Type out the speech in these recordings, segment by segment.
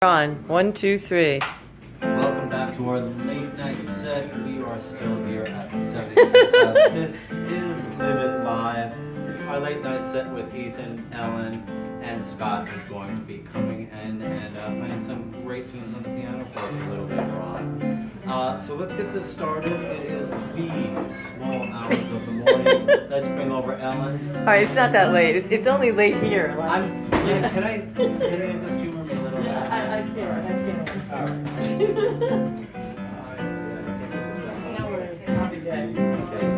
On. 1, 2, 3. Welcome back to our late night set. We are still here at the 76 House. This is LiveIt Live. Our late night set with Ethan, Ellen, and Scott is going to be coming in and playing some great tunes on the piano for us a little later on. So let's get this started. It is the small hours of the morning. Let's bring over Ellen. All right, it's not that late. It's only late here. Can I just humor me a little bit? I can't. All right. No worries. I'll be good. Okay.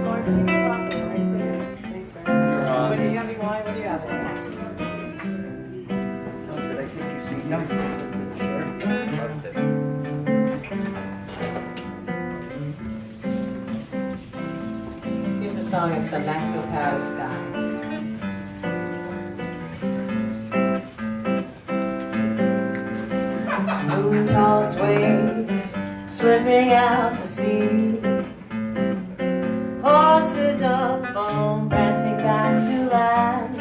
What do you have me wine? What do you ask? Here's a song in some Maxwell Power Sky. Moon-tossed waves slipping out to sea, horses of foam prancing back to land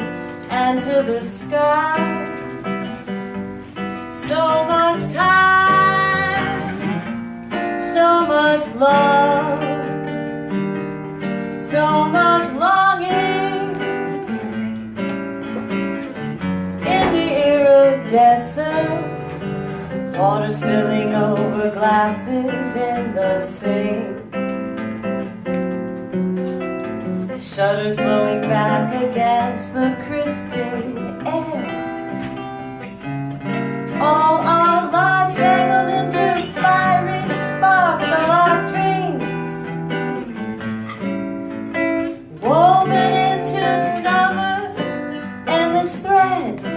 and to the sky. So much time, so much love, so much longing in the iridescence, water spilling over glasses in the sink, shutters blowing back against the crisping air. All our lives tangled into fiery sparks, all our dreams woven into summer's endless threads.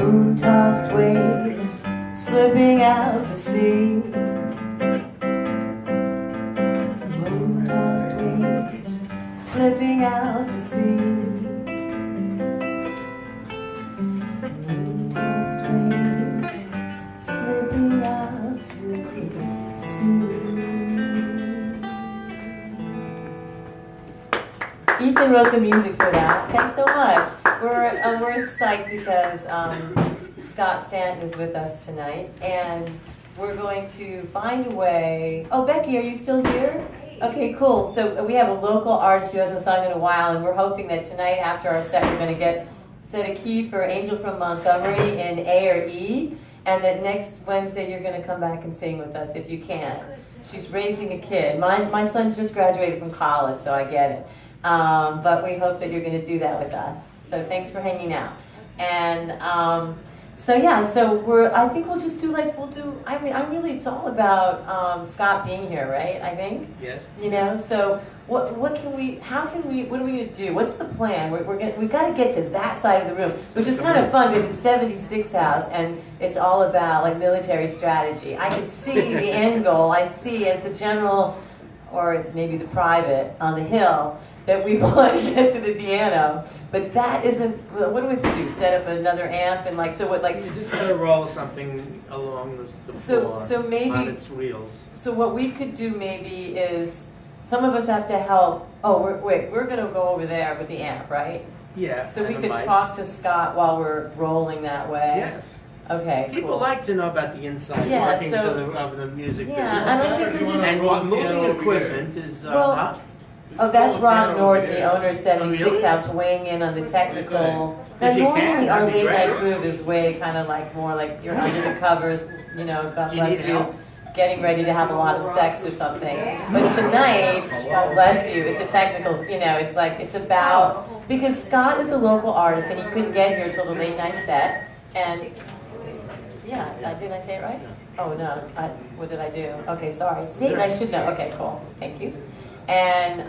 Moon-tossed waves slipping out to sea. Moon-tossed waves slipping out to sea. Moon-tossed waves slipping out to sea. Ethan wrote the music for that. Thanks so much. We're psyched because Scott Staton is with us tonight, and we're going to find a way. Oh, Becky, are you still here? Okay, cool. So we have a local artist who hasn't sung in a while, and we're hoping that tonight after our set we're going to set a key for Angel from Montgomery in A or E, and that next Wednesday you're going to come back and sing with us if you can. She's raising a kid. My son just graduated from college, so I get it. But we hope that you're going to do that with us. So thanks for hanging out. And so I think we'll just do it's all about Scott being here, right? I think. Yes. You know, so what are we going to do? What's the plan? We've got to get to that side of the room, which is kind of fun because it's 76 House and it's all about like military strategy. I can see the end goal. I see as the general, or maybe the private on the hill, that we want to get to the piano, but that isn't. What do we have to do? Set up another amp and You just gotta roll something along the floor so maybe on its wheels. So what we could do maybe is some of us have to help. Oh, we're gonna go over there with the amp, right? Yeah. So we could talk to Scott while we're rolling that way. Yes. Okay. People cool. like to know about the inside Yeah, workings so- of the music Yeah, business. I think because it's. And what moving equipment is Well, Oh, that's Rob Norton, the owner of 76 really? House, weighing in on the technical. Now, If you normally can, our that'd be late night great. groove is way kind of like more like you're under the covers, you know, God Do you bless need you, help? getting ready to have a lot of sex or something. But tonight, God bless you, it's a technical, you know, it's like, it's about, because Scott is a local artist and he couldn't get here till the late night set. And, yeah, did I say it right? Oh, no, what did I do? Okay, sorry. Staton, I should know. Okay, cool. Thank you. And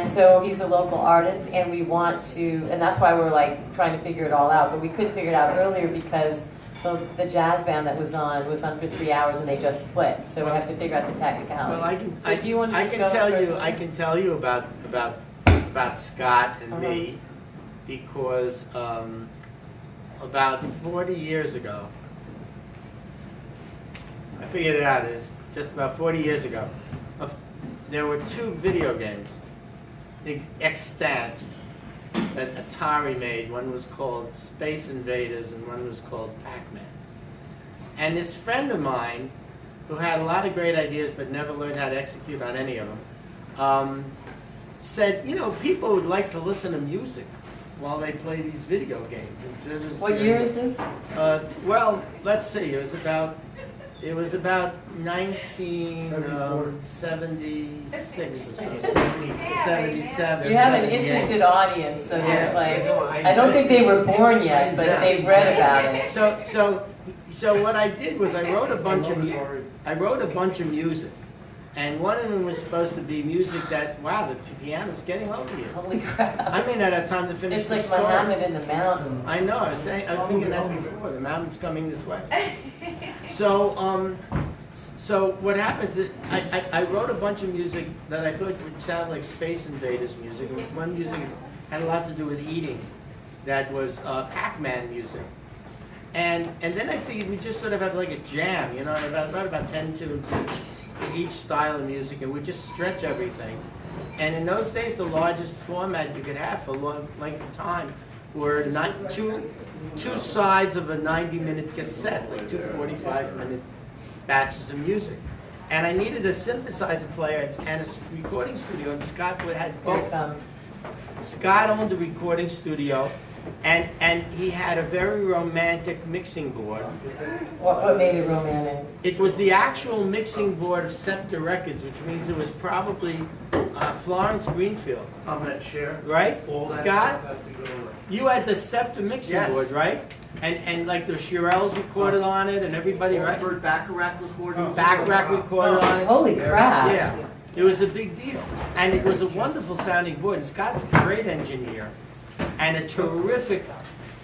so he's a local artist, and we want to, and that's why we're like trying to figure it all out. But we couldn't figure it out earlier because the jazz band that was on for 3 hours, and they just split. So we have to figure out the technicalities. Well, do you want to I just can go tell straight you. to- I can tell you about Scott and me, because about 40 years ago, I figured it out, is just about 40 years ago, there were two video games extant that Atari made. One was called Space Invaders and one was called Pac-Man. And this friend of mine, who had a lot of great ideas but never learned how to execute on any of them, said, you know, people would like to listen to music while they play these video games. What year is this? Well, let's see. It was about 1976 or so. 77. You have an 78. interested audience, so they're like, No, I don't think they were born yet, but they've read about it. So what I did was I wrote a bunch of music, and one of them was supposed to be music that, wow, the piano's getting over here. Holy crap. I may not have time to finish It's the like story. Muhammad in the mountain. I know. I was thinking that before. The mountain's coming this way. So what happens is I wrote a bunch of music that I thought would sound like Space Invaders music. One music had a lot to do with eating. That was Pac-Man music. And then I figured we just sort of have like a jam, you know, about 10 tunes each style of music, and we just stretch everything. And in those days, the largest format you could have for a long length of time were two sides of a 90-minute cassette, like two 45-minute batches of music. And I needed a synthesizer player and a recording studio, and Scott had Here it both. comes. Scott owned a recording studio, and he had a very romantic mixing board. What made it romantic? It was the actual mixing board of Scepter Records, which means it was probably Florence Greenfield. On that share. Right? All that Scott? stuff has to go over. You had the Scepter mixing Yes. board, right? And like the Shirelles recorded on it, and everybody, right? Bird Bacharach recordings. Backrack recorded on it. Holy crap. Yeah, it was a big deal. And it was a wonderful sounding board. And Scott's a great engineer and a terrific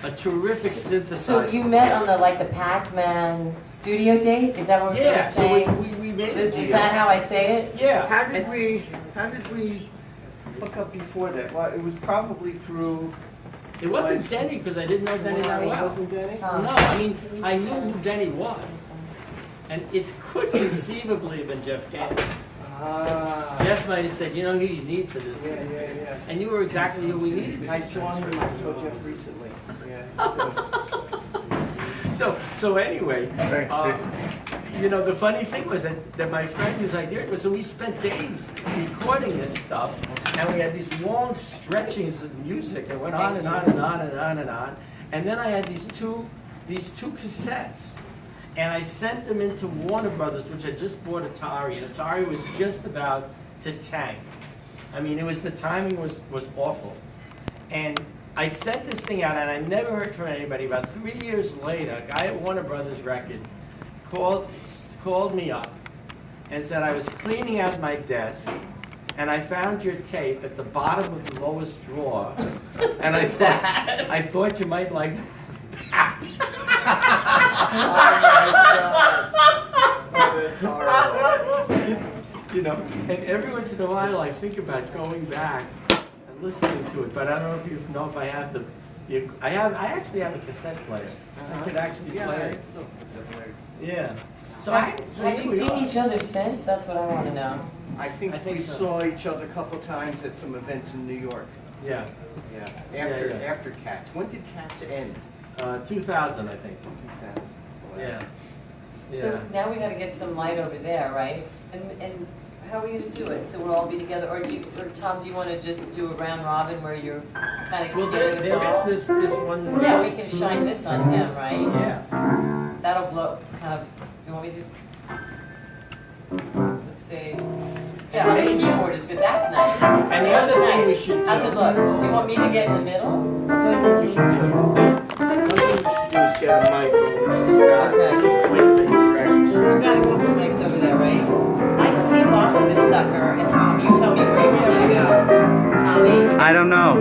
synthesizer. So you met on the Pac-Man studio date? Is that what we're Yeah, so saying? we made a Is deal. that how I say it? Yeah. How did we hook up before that? Well, it was probably through. It wasn't Denny because I didn't know Denny that It well. wasn't Denny? Tom. No, I mean, I knew who Denny was. And it could conceivably have been Jeff Kaye. Ah. Jeff might have said, you know who you need for this. Yeah. And you were exactly who we needed. I saw him. I saw Jeff recently. Yeah. So anyway, Thanks, you know, the funny thing was that my friend whose idea it was, so we spent days recording this stuff, and we had these long stretchings of music that went on and on and on and on and on. And then I had these two cassettes, and I sent them into Warner Brothers, which had just bought Atari, and Atari was just about to tank. I mean, the timing was awful. And I sent this thing out, and I never heard from anybody. About 3 years later, a guy at Warner Brothers Records called me up and said I was cleaning out my desk, and I found your tape at the bottom of the lowest drawer, and I thought you might like that. Oh, that's horrible. You know, and every once in a while I think about going back and listening to it, but I don't know if you know if I have I actually have a cassette player. I could actually play it. Yeah. So Have here you we seen are. each other since? That's what I want to know. I think we so. saw each other a couple times at some events in New York. Yeah. Yeah. Yeah. After Cats. When did Cats end? 2000, I think. 2000. Yeah. So now we got to get some light over there, right? And how are we going to do it? So we'll all be together, or Tom, do you want to just do a round robin where you're kind of Well, getting there us all? is this one. Yeah, we can shine this on him, right? Yeah. That'll blow, kind of, you want me to? Let's see. Yeah, the keyboard is good, that's nice. And the other That's thing we nice. should do. How's it look? Do you want me to get in the middle? I'll tell you what we should do. Just get a mic over to Scott. Okay. Just point in the direction. We've got a couple of mics over there, right? I can leave off with this sucker, and Tom, you tell me where you want me to go. Tommy? I don't know.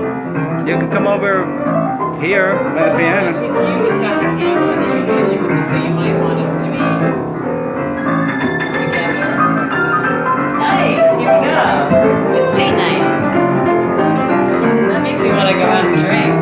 You can come over here by the piano. It's you that's got the camera that you're dealing with it, so you might want us to be together. Nice, here we go. It's date night. That makes me want to go out and drink.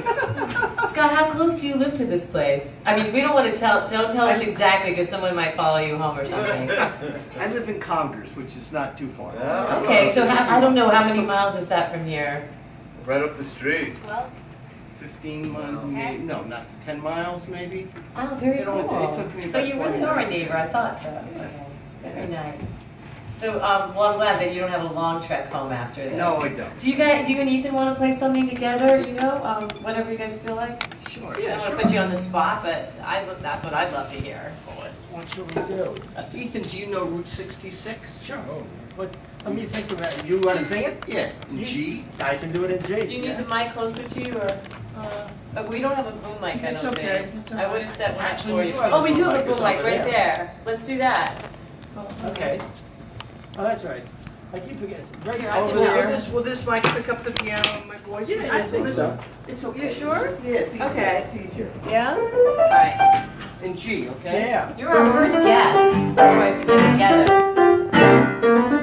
nice. Scott, how close do you live to this place? I mean, we don't want to don't tell us exactly because someone might follow you home or something. I live in Congers, which is not too far. Yeah. Okay, so I don't know how many miles is that from here? Right up the street. 15 miles, maybe, no, not 10 miles maybe. Oh, very It only- cool. it took me So about you 20 really are a minutes. neighbor, I thought so. Okay, very nice. So, well, I'm glad that you don't have a long trek home after this. No, I don't. Do you and Ethan want to play something together, whenever you guys feel like? Sure. I don't want to put you on the spot, but that's what I'd love to hear. What should we do? Ethan, do you know Route 66? Sure. But let me think about it. You want to sing it? Yeah, in G. I can do it in G. Do you need the mic closer to you, or? We don't have a boom mic, I It's don't okay. think. It's all I would have set one up Actually, for you you. do have Oh, a we do boom have a mic. boom It's mic over right there. there. Let's do that. Okay. Oh, that's right. I keep forgetting. Right Here, I over can help. there. Will this mic pick up the piano, my voice? Yeah, I think so. It's okay. You sure? Yeah, it's easier. Okay. It's easier. Yeah? All right. In G, okay? Yeah. You're our first guest. That's why I have to get it together.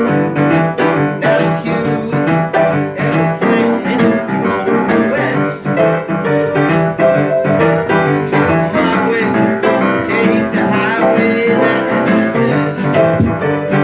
Now if you ever plan west, come my way, take the highway that is.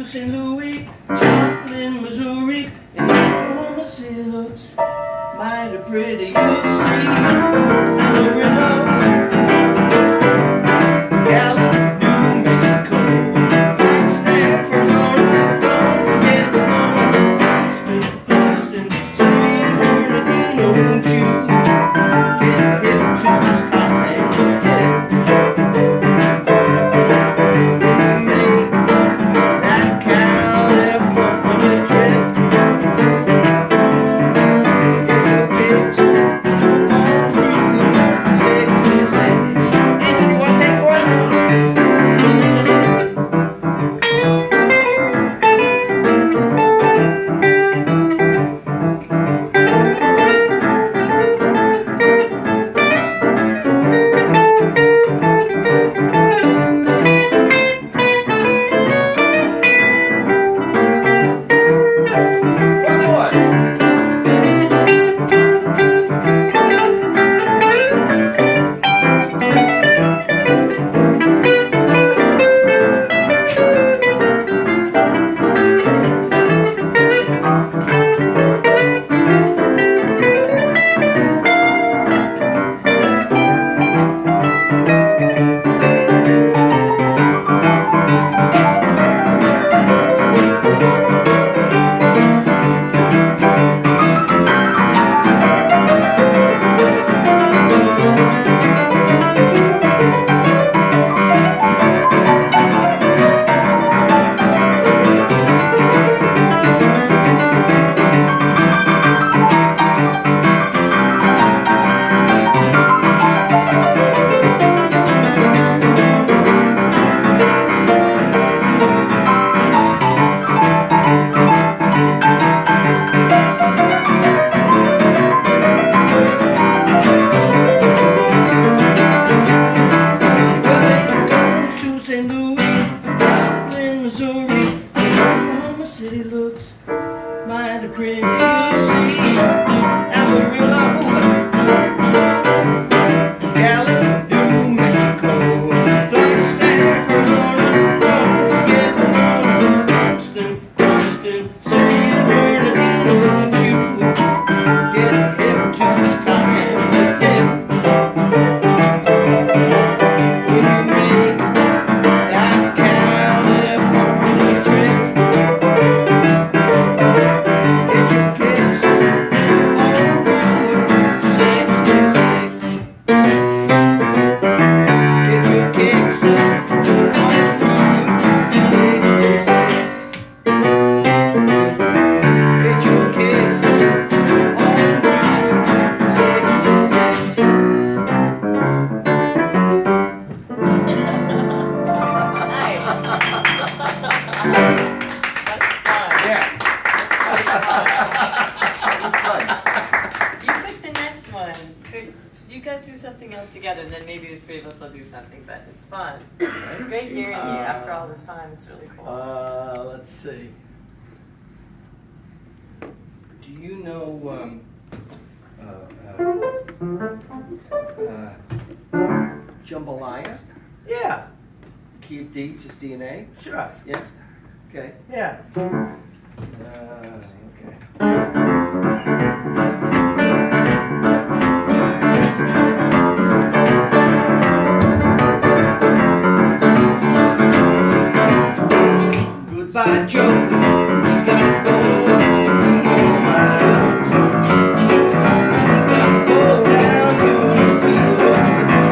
St. Louis, Joplin, Missouri, and Oklahoma City looks mighty pretty. You see, Amarillo, Gallup, New Mexico, Stratford, Florida, don't forget Boston, St. Bernardino, won't you get hip to this time tip? Make that California trip. Get your kicks on Route 66. guys do something else together, and then maybe the three of us will do something. But it's fun. It's great hearing you after all this time. It's really cool. Let's see. Do you know jambalaya? Yeah, Key of D, just DNA? sure. Yes. Okay. Yeah. Okay. Goodbye, Joe. We got to go to Rio, my love. We got to go down to Rio.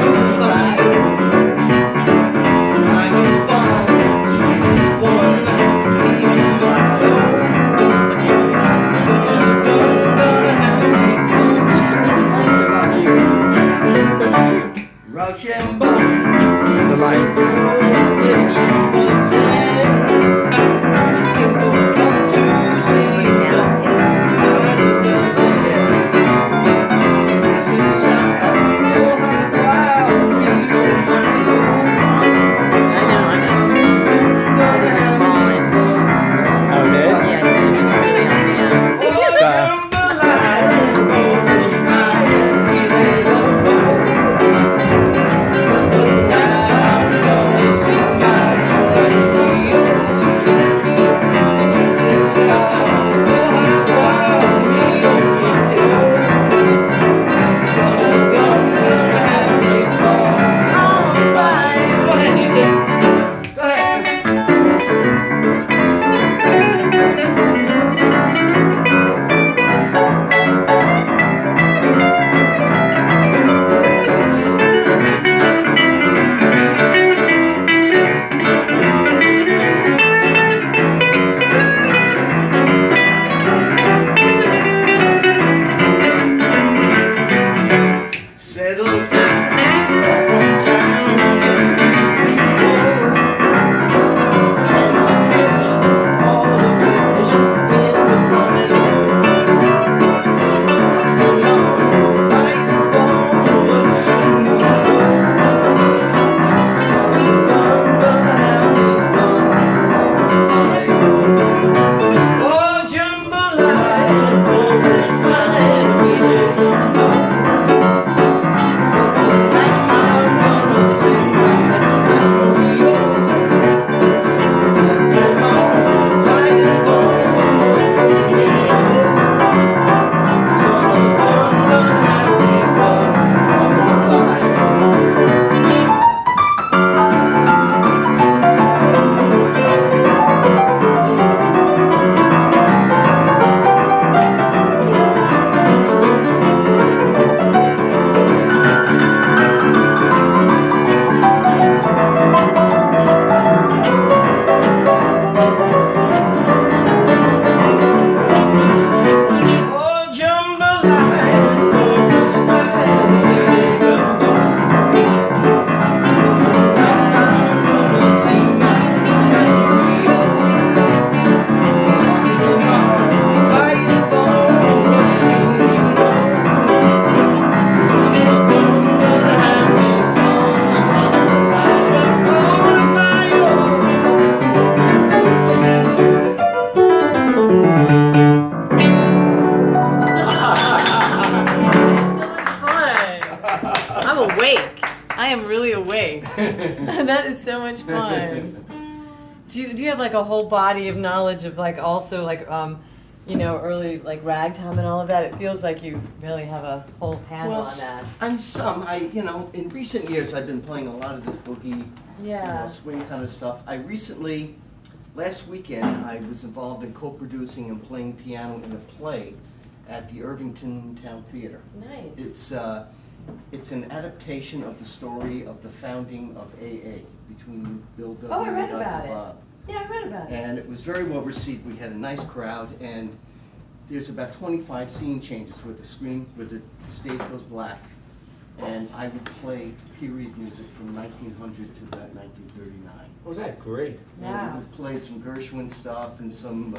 Goodbye. I can find sweet one, even my own. So I'm gonna have big fun. Rochambeau. The light. That is so much fun. Do you have like a whole body of knowledge of like also like you know, early like ragtime and all of that? It feels like you really have a whole handle on that. You know, in recent years I've been playing a lot of this boogie, swing kind of stuff. Last weekend I was involved in co-producing and playing piano in a play at the Irvington Town Theater. Nice. It's an adaptation of the story of the founding of AA between Bill W. Oh, I read and about Bob. it. Yeah, I read about it. And it was very well received. We had a nice crowd, and there's about 25 scene changes where the stage goes black, and I would play period music from 1900 to about 1939. Was that great? Yeah. And we played some Gershwin stuff and some.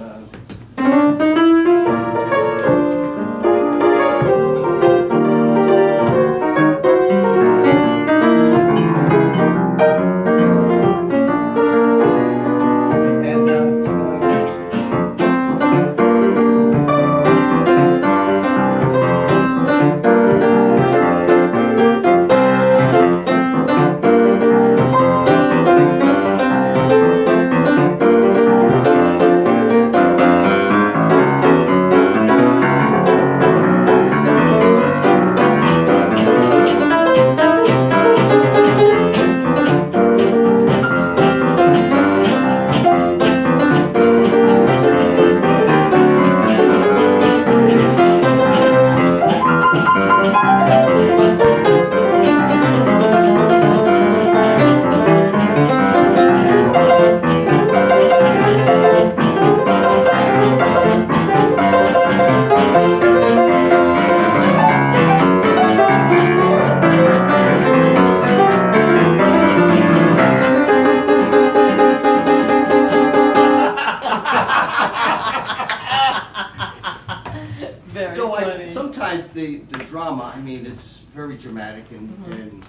sometimes the drama, I mean, it's very dramatic and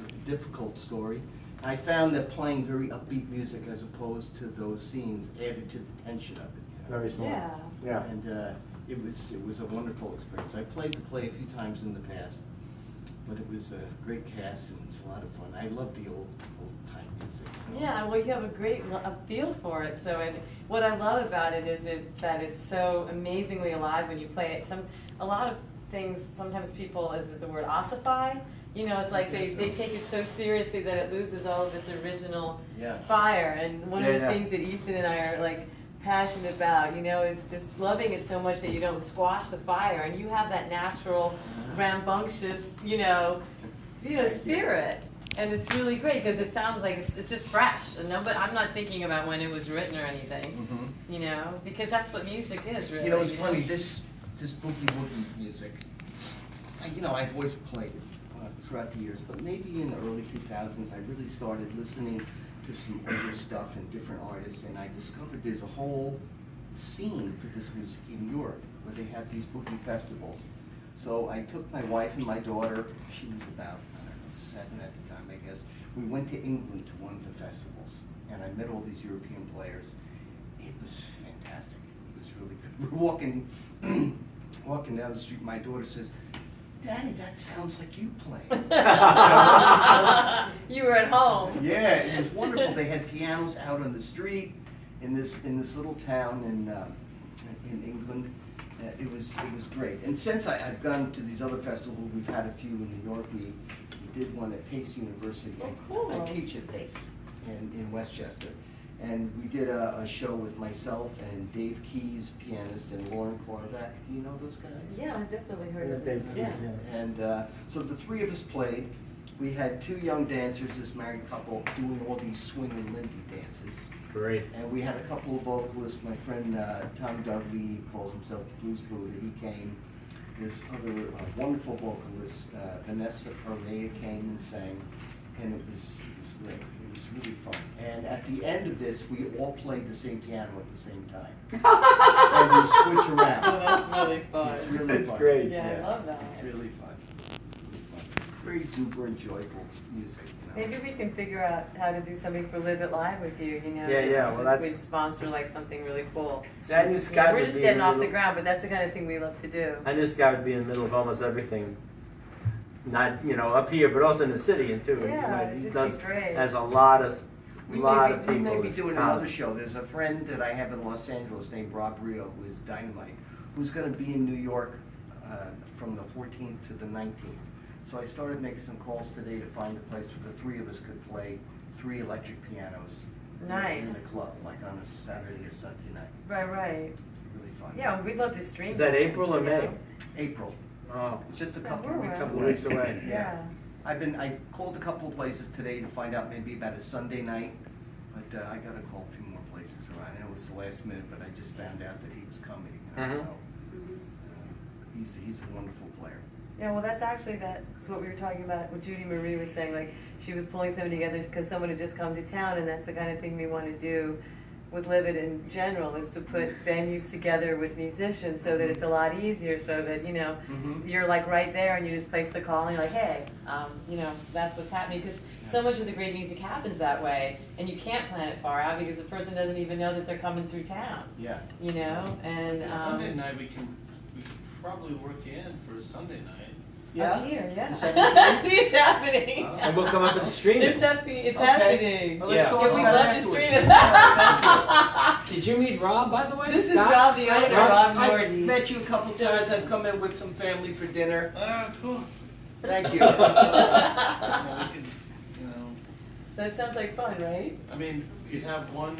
a difficult story. I found that playing very upbeat music as opposed to those scenes added to the tension of it. Very small. Yeah. Yeah. And it was a wonderful experience. I played the play a few times in the past, but it was a great cast and it was a lot of fun. I love the old time music. Yeah, well, you have a great a feel for it. So, and what I love about it is that it's so amazingly alive when you play it. A lot of things, sometimes people, is it the word ossify? You know, it's like they take it so seriously that it loses all of its original fire. And one of the things that Ethan and I are like passionate about, you know, is just loving it so much that you don't squash the fire. And you have that natural, rambunctious, you know, spirit. And it's really great because it sounds like it's just fresh. And but I'm not thinking about when it was written or anything, you know, because that's what music is, really. You know, it's funny, this boogie woogie music, I've always played it throughout the years, but maybe in the early 2000s I really started listening to some older stuff and different artists, and I discovered there's a whole scene for this music in Europe where they have these boogie festivals. So I took my wife and my daughter, she was about, I don't know, 7 at the time, I guess. We went to England to one of the festivals, and I met all these European players. It was fantastic. It was really good. We're walking down the street, my daughter says, "Daddy, that sounds like you play." You were at home. Yeah, it was wonderful. They had pianos out on the street in this little town in England. It was great. And since I've gone to these other festivals, we've had a few in New York. We did one at Pace University. Oh, cool. I teach at Pace in Westchester. And we did a show with myself and Dave Keyes, pianist, and Lauren Korvac. Do you know those guys? Yeah, I've definitely heard of Dave it. Keyes, Yeah. And so the three of us played. We had 2 young dancers, this married couple, doing all these swing and Lindy dances. Great. And we had a couple of vocalists. My friend Tom Dudley, calls himself Blues Buddha, he came. This other wonderful vocalist, Vanessa Perlea, came and sang. And it was great. It was really fun. And at the end of this, we all played the same piano at the same time. And we switch around. Oh, that's really fun. It's really It's fun. great. Yeah, I love that. It's really fun. Very super and joyful music. Maybe we can figure out how to do something for LiveIt Live with you, you know. Yeah, well, just that's- we'd sponsor like something really cool. See, I knew Scott We're would just be getting in off the the middle- ground, but that's the kind of thing we love to do. I knew Scott would be in the middle of almost everything. Not, up here, but also in the city, and too. Yeah, He it'd just does, be great. has a lot of We people. may be to doing come. another show. There's a friend that I have in Los Angeles named Rob Rio, who is dynamite, who's going to be in New York from the 14th to the 19th. So I started making some calls today to find a place where the 3 of us could play 3 electric pianos. Nice. In the club, like on a Saturday or Sunday night. Right. Really fun. Yeah, we'd love to stream. Is that it, April or you May? know. April. Oh, It's just a Yeah, couple we're of weeks around. couple away. weeks away. Yeah. I called a couple of places today to find out maybe about a Sunday night, but I got to call a few more places around. And it was the last minute, but I just found out that he was coming. So he's a wonderful player. Yeah, well, that's what we were talking about, what Judy Marie was saying, like, she was pulling something together because someone had just come to town, and that's the kind of thing we want to do with LiveIt in general, is to put venues together with musicians so that it's a lot easier, so that, you're like right there and you just place the call and you're like, hey, that's what's happening, because so much of the great music happens that way, and you can't plan it far out because the person doesn't even know that they're coming through town. Yeah. And Sunday night we could probably work you in for a Sunday night. Yeah? Up here, yeah. The 17th? See, it's happening. And we'll come up and stream it. It's happening. It's Okay. happening. Well, let's Yeah. talk Yeah, we'd about love it to afterwards. stream it. Did you meet Rob, by the way? This is Scott? Rob, the owner, Rob I've Norton. met you a couple times. I've come in with some family for dinner. Cool. Thank you. We could, That sounds like fun, right? I mean, you'd have one,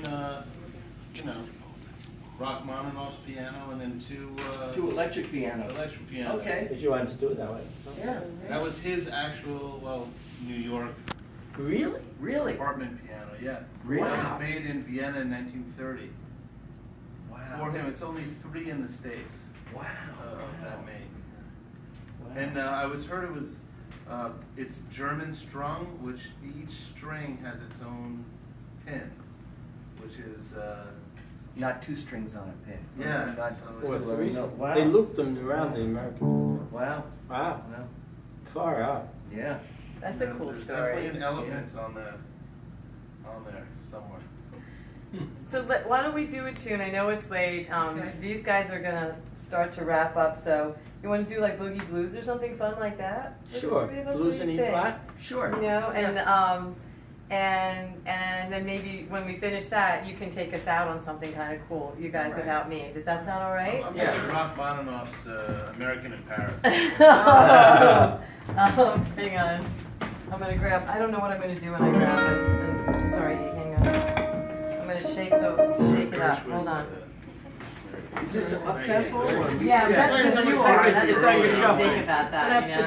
Rachmaninoff's piano and then 2 2 electric pianos. electric pianos. Okay. If you wanted to do it that way. Yeah. That was his actual, New York Really? Really? apartment piano, yeah. Really? That was made in Vienna in 1930. Wow. For him, it's only 3 in the States Wow. of that made. Wow. And I was heard it was, it's German strung, which each string has its own pin, which is not two strings on a pin. Yeah, Not, so Or it's- three. no, wow. They looped them around the American. Wow. Wow, Wow. far out. Yeah. That's a cool There's story. definitely an elephant on there somewhere. So why don't we do a tune? I know it's late. Okay. These guys are gonna start to wrap up, so you want to do like Boogie Blues or something fun like that? For the Sure, three of us? blues What in do E you think? flat. Sure. You know, and then maybe when we finish that, you can take us out on something kind of cool. You guys Right. without me. Does that sound all right? I'm Yeah. thinking Rachmaninoff's American in Paris. Hang on. I'm gonna grab. I don't know what I'm gonna do when I grab this. And, sorry, hang on. I'm gonna shake it up. Hold on. Is this an up tempo or? Yeah, that's It's what like you a- are. it's That's like what a you shuffle. think about that. You know?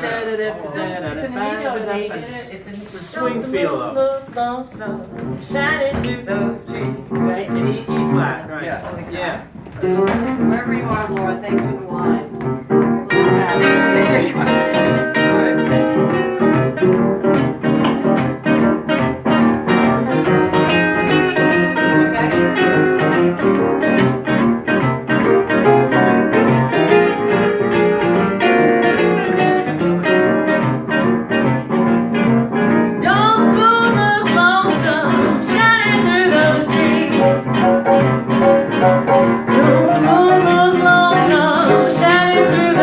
It's an ego date, isn't it? It's It's a swing feel, though. Look lonesome, shining through those trees, right? In E flat, right? Yeah. Yeah. Wherever you are, Laura, thanks for the wine. There you are. All right. It's okay. Don't the moon look lonesome, shining through those trees? Don't the moon look lonesome, shining through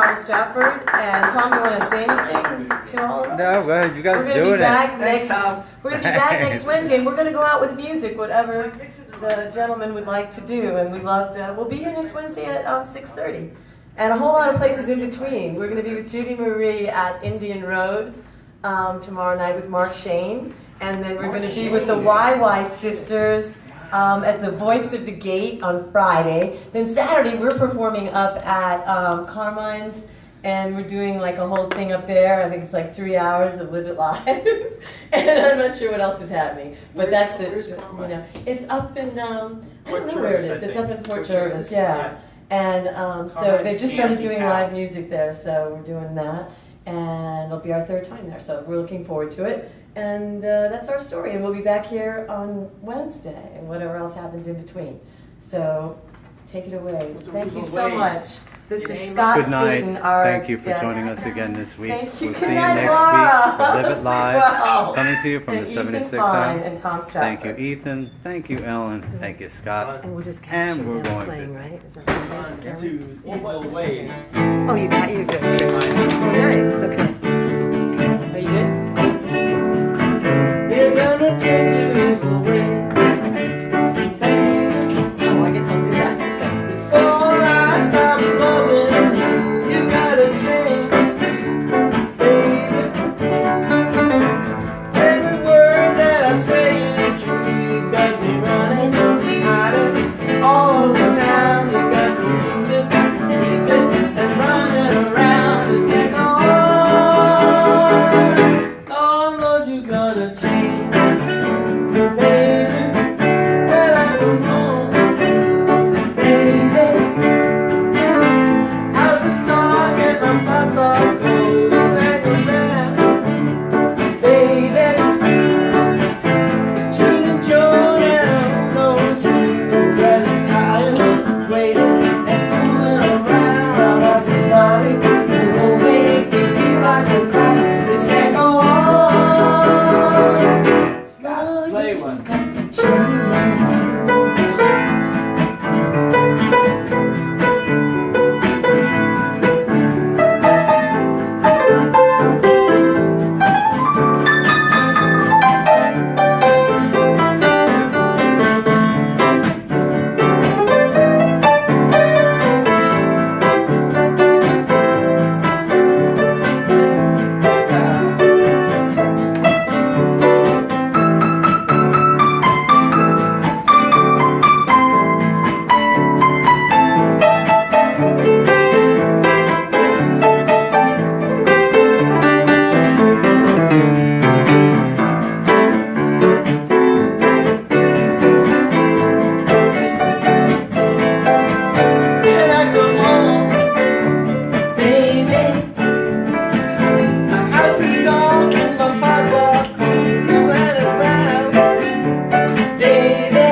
from Stratford. And Tom, you want to say anything to all of us? No, go ahead. You guys We're are gonna be doing it. back Thanks, next. Tom. We're gonna be back next Wednesday, and we're gonna go out with music, whatever the gentleman would like to do. And we loved. We'll be here next Wednesday at 6:30, and a whole lot of places in between. We're gonna be with Judy Marie at Indian Road tomorrow night with Mark Shane, and then we're gonna be with the YY Sisters. At the Voice of the Gate on Friday. Then Saturday we're performing up at Carmine's, and we're doing like a whole thing up there. I think it's like 3 hours of Live It Live, and I'm not sure what else is happening. But that's it. You know, it's up in I don't know where it is. It's up in Port Jervis, yeah. And so they've just started doing live music there, so we're doing that, and it'll be our third time there. So we're looking forward to it. And that's our story, and we'll be back here on Wednesday, and whatever else happens in between. So, take it away. Thank you so much. This is Scott Good night. Staton, our Thank you for guest. joining us again this week. Thank you. We'll Good see you night, next Laura. week for Live It Sleep Live. well. Coming to you from And the Ethan 76 Fein ounce. and Tom Thank Stratford. you, Ethan. Thank you, Ellen. Thank you, Scott. And we'll just And we're going playing, to. right? Is that what One, you're two, equal ways. Oh, you got you good. Oh, nice. Okay. Are you good? You're gonna change your evil ways. Oh, I guess I'll do that. Before I stop loving you, you gotta change, baby. Every word that I say is true. You got me running, hiding all the time. You got me leaving, and running around. This can't go on. Oh Lord, you gotta change, baby. When I come home, baby. House is dark and my thoughts are cold. Hang around, baby. Cheating Joan and who knows who. Getting tired of waiting and fooling around. I want somebody who will make me feel like a clown. This can't go on. Scott, play one. When I come home, baby, my house is dark and my thoughts are cold. You running around, baby,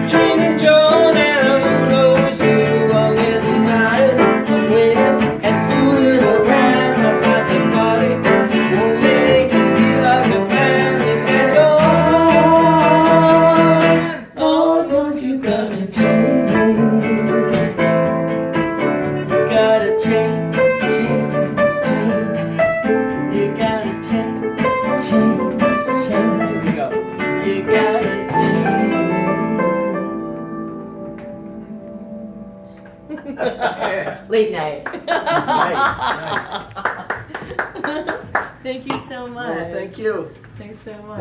Jean and Joan and who knows who. I'm getting tired of waiting and fooling around. I'll find somebody who will make you feel like a clown. This can't go on. Lord knows you got to change. Gotta change, change, change. You gotta change, change, change. Here we go. You gotta change. Late night. Nice, Thank you so much. Thank you. Thanks so much.